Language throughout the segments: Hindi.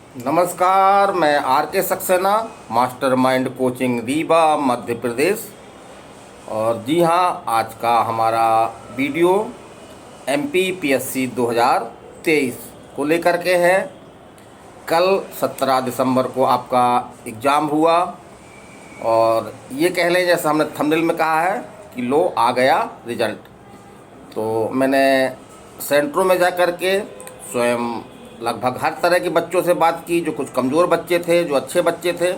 नमस्कार, मैं आर के सक्सेना, मास्टरमाइंड कोचिंग रीवा मध्य प्रदेश। और जी हाँ, आज का हमारा वीडियो MPPSC 2023 को लेकर के है। कल 17 दिसंबर को आपका एग्ज़ाम हुआ और ये कह लें जैसा हमने थंबनेल में कहा है कि लो आ गया रिजल्ट। तो मैंने सेंटरों में जा कर के स्वयं लगभग हर तरह के बच्चों से बात की, जो कुछ कमज़ोर बच्चे थे, जो अच्छे बच्चे थे,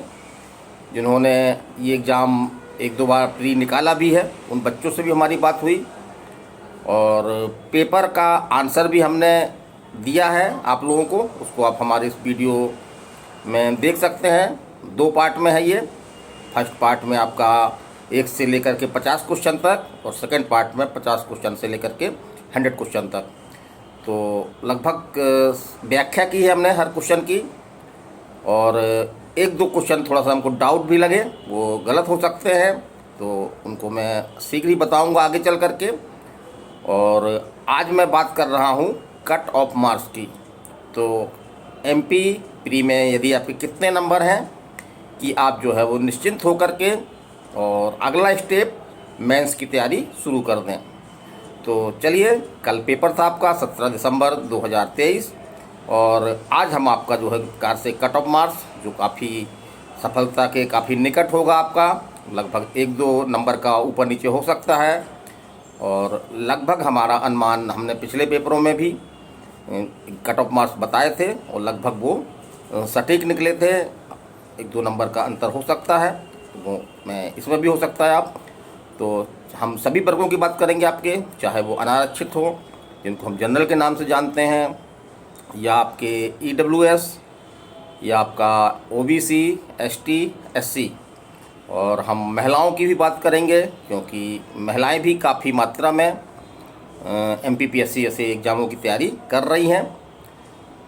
जिन्होंने ये एग्ज़ाम एक दो बार प्री निकाला भी है, उन बच्चों से भी हमारी बात हुई। और पेपर का आंसर भी हमने दिया है आप लोगों को, उसको आप हमारे इस वीडियो में देख सकते हैं। 2 पार्ट में है ये। फर्स्ट पार्ट में आपका 1 से लेकर के 50 क्वेश्चन तक, और सेकंड पार्ट में 50 क्वेश्चन से लेकर के 100 क्वेश्चन तक। तो लगभग व्याख्या की है हमने हर क्वेश्चन की, और 1-2 क्वेश्चन थोड़ा सा हमको डाउट भी लगे, वो गलत हो सकते हैं, तो उनको मैं शीघ्र ही बताऊंगा आगे चल कर के। और आज मैं बात कर रहा हूं कट ऑफ मार्क्स की। तो MP प्री में यदि आपके कितने नंबर हैं कि आप जो है वो निश्चिंत होकर के और अगला स्टेप मेंस की तैयारी शुरू कर दें। तो चलिए, कल पेपर था आपका 17 दिसंबर 2023, और आज हम आपका जो है कार से कट ऑफ मार्क्स, जो काफ़ी सफलता के काफ़ी निकट होगा आपका, लगभग 1-2 नंबर का ऊपर नीचे हो सकता है। और लगभग हमारा अनुमान हमने पिछले पेपरों में भी कट ऑफ मार्क्स बताए थे, और लगभग वो सटीक निकले थे। 1-2 नंबर का अंतर हो सकता है, वो मैं इसमें भी हो सकता है आप। तो हम सभी वर्गों की बात करेंगे आपके, चाहे वो अनारक्षित हो, जिनको हम जनरल के नाम से जानते हैं, या आपके EWS, या आपका OBC, ST, SC। और हम महिलाओं की भी बात करेंगे, क्योंकि महिलाएं भी काफ़ी मात्रा में MPPSC ऐसे एग्ज़ामों की तैयारी कर रही हैं।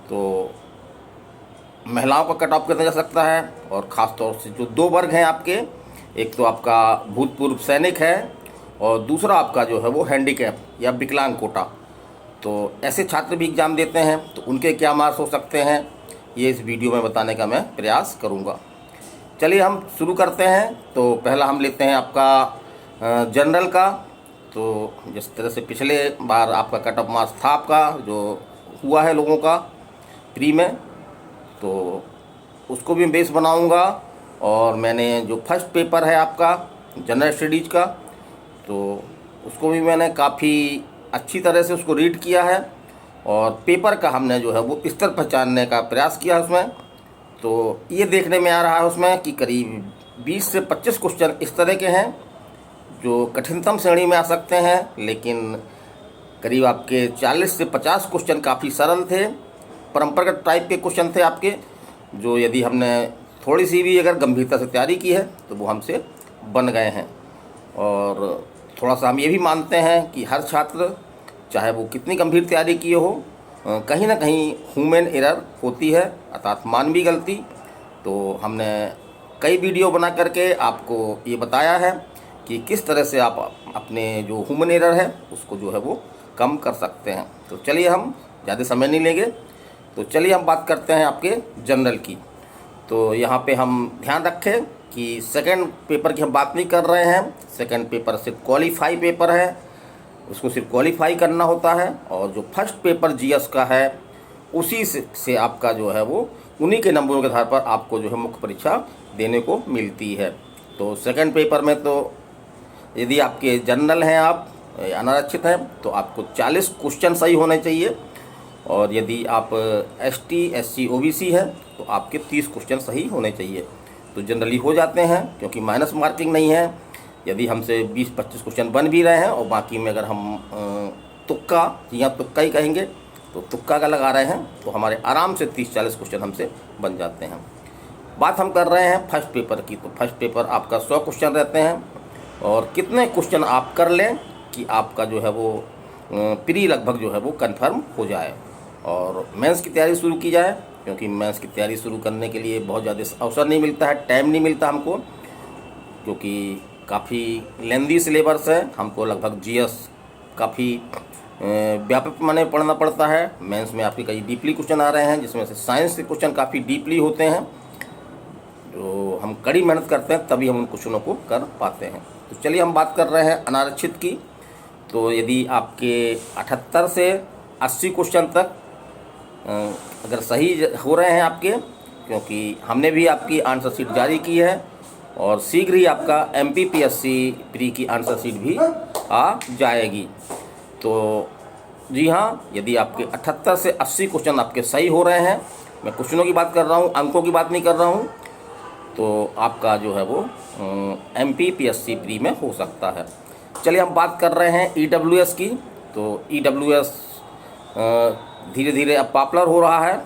तो महिलाओं का कट ऑफ कितना जा सकता है, और ख़ास तौर से जो 2 वर्ग हैं आपके, एक तो आपका भूतपूर्व सैनिक है, और दूसरा आपका जो है वो हैंडीकैप या विकलांग कोटा। तो ऐसे छात्र भी एग्ज़ाम देते हैं, तो उनके क्या मार्क्स हो सकते हैं, ये इस वीडियो में बताने का मैं प्रयास करूंगा। चलिए हम शुरू करते हैं। तो पहला हम लेते हैं आपका जनरल का। तो जिस तरह से पिछले बार आपका कट ऑफ मार्क्स था आपका जो हुआ है लोगों का प्री में, तो उसको भी बेस बनाऊंगा। और मैंने जो फर्स्ट पेपर है आपका जनरल स्टडीज़ का, तो उसको भी मैंने काफ़ी अच्छी तरह से उसको रीड किया है, और पेपर का हमने जो है वो स्तर पहचानने का प्रयास किया उसमें। तो ये देखने में आ रहा है उसमें कि करीब 20 से 25 क्वेश्चन इस तरह के हैं जो कठिनतम श्रेणी में आ सकते हैं, लेकिन करीब आपके 40 से 50 क्वेश्चन काफ़ी सरल थे, परंपरागत टाइप के क्वेश्चन थे आपके, जो यदि हमने थोड़ी सी भी अगर गंभीरता से तैयारी की है तो वो हमसे बन गए हैं। और थोड़ा सा हम ये भी मानते हैं कि हर छात्र, चाहे वो कितनी गंभीर तैयारी किए हो, कहीं ना कहीं ह्यूमन एरर होती है, अर्थात मानवीय गलती। तो हमने कई वीडियो बना करके आपको ये बताया है कि किस तरह से आप अपने जो ह्यूमन एरर है उसको जो है वो कम कर सकते हैं। तो चलिए, हम ज़्यादा समय नहीं लेंगे, तो चलिए हम बात करते हैं आपके जनरल की। तो यहाँ पे हम ध्यान रखें कि सेकंड पेपर की हम बात नहीं कर रहे हैं। सेकंड पेपर सिर्फ क्वालिफाई पेपर है, उसको सिर्फ क्वालिफाई करना होता है। और जो फर्स्ट पेपर GS का है, उसी से आपका जो है वो उन्हीं के नंबरों के आधार पर आपको जो है मुख्य परीक्षा देने को मिलती है। तो सेकंड पेपर में तो यदि आपके जनरल हैं, आप अनारक्षित हैं, तो आपको 40 क्वेश्चन सही होने चाहिए, और यदि आप ST, SC, OBC है तो आपके 30 क्वेश्चन सही होने चाहिए। तो जनरली हो जाते हैं, क्योंकि माइनस मार्किंग नहीं है। यदि हमसे 20-25 क्वेश्चन बन भी रहे हैं, और बाकी में अगर हम तुक्का या तुक्का ही कहेंगे, तो तुक्का का लगा रहे हैं, तो हमारे आराम से 30-40 क्वेश्चन हमसे बन जाते हैं। बात हम कर रहे हैं फर्स्ट पेपर की। तो फर्स्ट पेपर आपका 100 क्वेश्चन रहते हैं, और कितने क्वेश्चन आप कर लें कि आपका जो है वो प्री लगभग जो है वो कन्फर्म हो जाए, और मेंस की तैयारी शुरू की जाए। क्योंकि मेंस की तैयारी शुरू करने के लिए बहुत ज़्यादा अवसर नहीं मिलता है, टाइम नहीं मिलता हमको, क्योंकि काफ़ी लेंदी सिलेबस है। हमको लगभग GS काफ़ी व्यापक माने पढ़ना पड़ता है। मेंस में आपके कई डीपली क्वेश्चन आ रहे हैं, जिसमें से साइंस के क्वेश्चन काफ़ी डीपली होते हैं, तो हम कड़ी मेहनत करते हैं तभी हम उन क्वेश्चनों को कर पाते हैं। तो चलिए हम बात कर रहे हैं अनारक्षित की। तो यदि आपके 78 से 80 क्वेश्चन तक अगर सही हो रहे हैं आपके, क्योंकि हमने भी आपकी आंसर शीट जारी की है और शीघ्र ही आपका MPPSC प्री की आंसर शीट भी आ जाएगी। तो जी हाँ, यदि आपके 78 से 80 क्वेश्चन आपके सही हो रहे हैं, मैं क्वेश्चनों की बात कर रहा हूँ, अंकों की बात नहीं कर रहा हूँ, तो आपका जो है वो MPPSC प्री में हो सकता है। चलिए हम बात कर रहे हैं EWS की। तो EWS धीरे धीरे अब पॉपुलर हो रहा है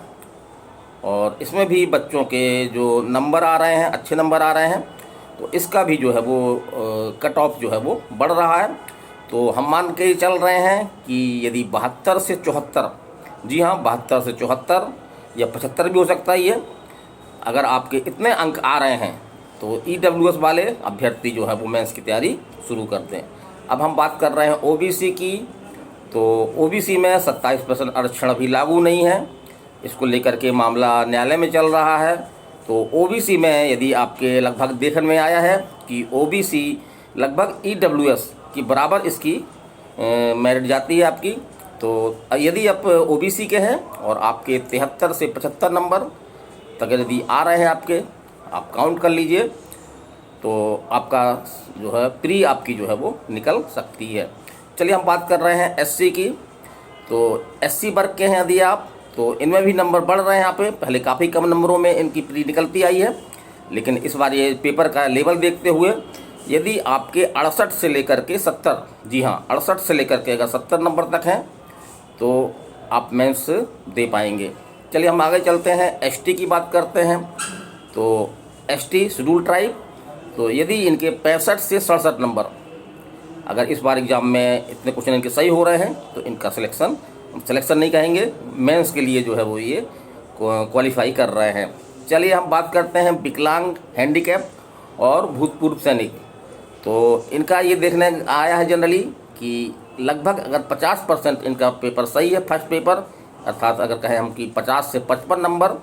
और इसमें भी बच्चों के जो नंबर आ रहे हैं, अच्छे नंबर आ रहे हैं, तो इसका भी जो है वो कट ऑफ जो है वो बढ़ रहा है। तो हम मान के चल रहे हैं कि यदि 72 से 74, जी हाँ 72 से 74 या 75 भी हो सकता है ये, अगर आपके इतने अंक आ रहे हैं तो EWS वाले अभ्यर्थी जो है वो मेंस की तैयारी शुरू कर दें। अब हम बात कर रहे हैं OBC की। तो OBC में 27% आरक्षण अभी लागू नहीं है, इसको लेकर के मामला न्यायालय में चल रहा है। तो OBC में यदि आपके लगभग देखने में आया है कि OBC लगभग EWS की बराबर इसकी मेरिट जाती है आपकी। तो यदि आप OBC के हैं और आपके 73 से 75 नंबर तक यदि आ रहे हैं आपके, आप काउंट कर लीजिए, तो आपका जो है प्री आपकी जो है वो निकल सकती है। चलिए हम बात कर रहे हैं SC की। तो SC वर्ग के हैं यदि आप, तो इनमें भी नंबर बढ़ रहे हैं यहाँ पे। पहले काफ़ी कम नंबरों में इनकी प्री निकलती आई है, लेकिन इस बार ये पेपर का लेवल देखते हुए यदि आपके 68 से लेकर के 70, जी हाँ 68 से लेकर के अगर 70 नंबर तक हैं तो आप मेंस दे पाएंगे। चलिए हम आगे चलते हैं, ST की बात करते हैं। तो ST शेड्यूल ट्राइब, तो यदि इनके 65 से 67 नंबर, अगर इस बार एग्ज़ाम में इतने क्वेश्चन इनके सही हो रहे हैं तो इनका सिलेक्शन नहीं कहेंगे, मेंस के लिए जो है वो ये क्वालिफाई कर रहे हैं। चलिए हम बात करते हैं विकलांग, हैंडीकैप और भूतपूर्व सैनिक। तो इनका ये देखने आया है जनरली कि लगभग अगर 50% इनका पेपर सही है, फर्स्ट पेपर, अर्थात अगर कहें हम कि 50 से 55 नंबर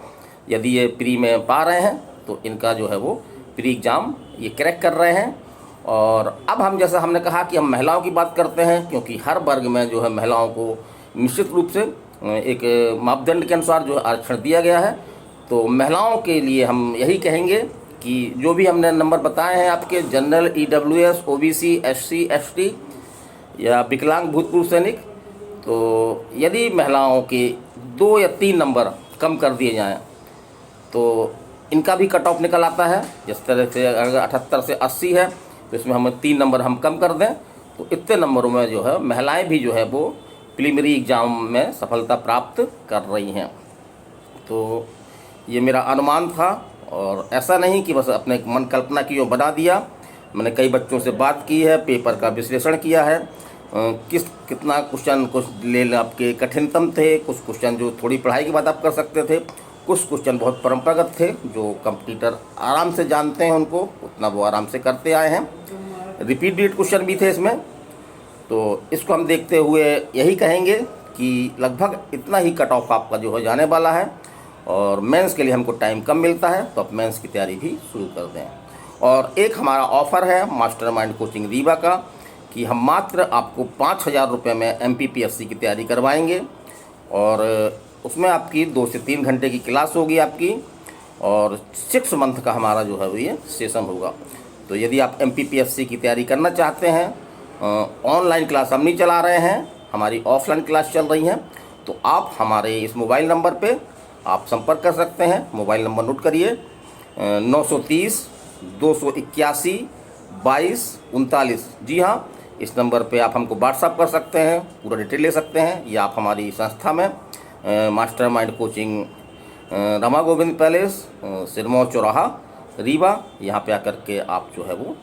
यदि ये प्री में पा रहे हैं तो इनका जो है वो प्री एग्ज़ाम ये क्रैक कर रहे हैं। और अब हम जैसा हमने कहा कि हम महिलाओं की बात करते हैं, क्योंकि हर वर्ग में जो है महिलाओं को निश्चित रूप से एक मापदंड के अनुसार जो आरक्षण दिया गया है। तो महिलाओं के लिए हम यही कहेंगे कि जो भी हमने नंबर बताए हैं आपके general, EWS, OBC, SC, ST या विकलांग, भूतपूर्व सैनिक, तो यदि महिलाओं के 2 या 3 नंबर कम कर दिए जाएं तो इनका भी कट ऑफ निकल आता है। जिस तरह से अगर 78 से 80 है तो इसमें हम 3 नंबर हम कम कर दें तो इतने नंबरों में जो है महिलाएं भी जो है वो प्रीलिमिनरी एग्ज़ाम में सफलता प्राप्त कर रही हैं। तो ये मेरा अनुमान था और ऐसा नहीं कि बस अपने मन कल्पना की और बना दिया। मैंने कई बच्चों से बात की है, पेपर का विश्लेषण किया है, कितना क्वेश्चन कुछ ले आपके कठिनतम थे, कुछ क्वेश्चन जो थोड़ी पढ़ाई के बाद आप कर सकते थे, कुछ क्वेश्चन बहुत परंपरागत थे जो कंप्यूटर आराम से जानते हैं, उनको उतना वो आराम से करते आए हैं। रिपीट क्वेश्चन भी थे इसमें। तो इसको हम देखते हुए यही कहेंगे कि लगभग इतना ही कट ऑफ आपका जो हो जाने वाला है और मेंस के लिए हमको टाइम कम मिलता है, तो आप मेंस की तैयारी भी शुरू कर दें। और एक हमारा ऑफ़र है मास्टरमाइंड कोचिंग रीवा का कि हम मात्र आपको 5,000 रुपये में MPPSC की तैयारी करवाएंगे और उसमें आपकी 2 से 3 घंटे की क्लास होगी आपकी और 6 मंथ का हमारा जो है वो ये सेशन होगा। तो यदि आप MPPSC की तैयारी करना चाहते हैं, ऑनलाइन क्लास हम नहीं चला रहे हैं, हमारी ऑफलाइन क्लास चल रही हैं, तो आप हमारे इस मोबाइल नंबर पे आप संपर्क कर सकते हैं। मोबाइल नंबर नोट करिए, 930 281 2239। जी हाँ, इस नंबर पे आप हमको व्हाट्सअप कर सकते हैं, पूरा डिटेल ले सकते हैं, या आप हमारी संस्था में mastermind coaching Rama Govind palace, Sirmaur चौराहा, रीवा, यहाँ पे आकर के आप जो है वो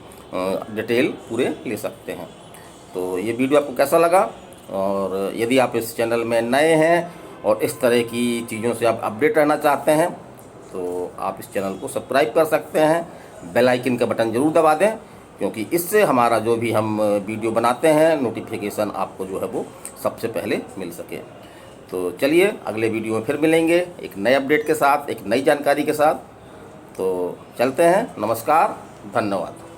डिटेल पूरे ले सकते हैं। तो ये वीडियो आपको कैसा लगा, और यदि आप इस चैनल में नए हैं और इस तरह की चीज़ों से आप अपडेट रहना चाहते हैं तो आप इस चैनल को सब्सक्राइब कर सकते हैं। बेल आइकन का बटन ज़रूर दबा दें, क्योंकि इससे हमारा जो भी हम वीडियो बनाते हैं नोटिफिकेशन आपको जो है वो सबसे पहले मिल सके। तो चलिए अगले वीडियो में फिर मिलेंगे एक नए अपडेट के साथ, एक नई जानकारी के साथ। तो चलते हैं, नमस्कार, धन्यवाद।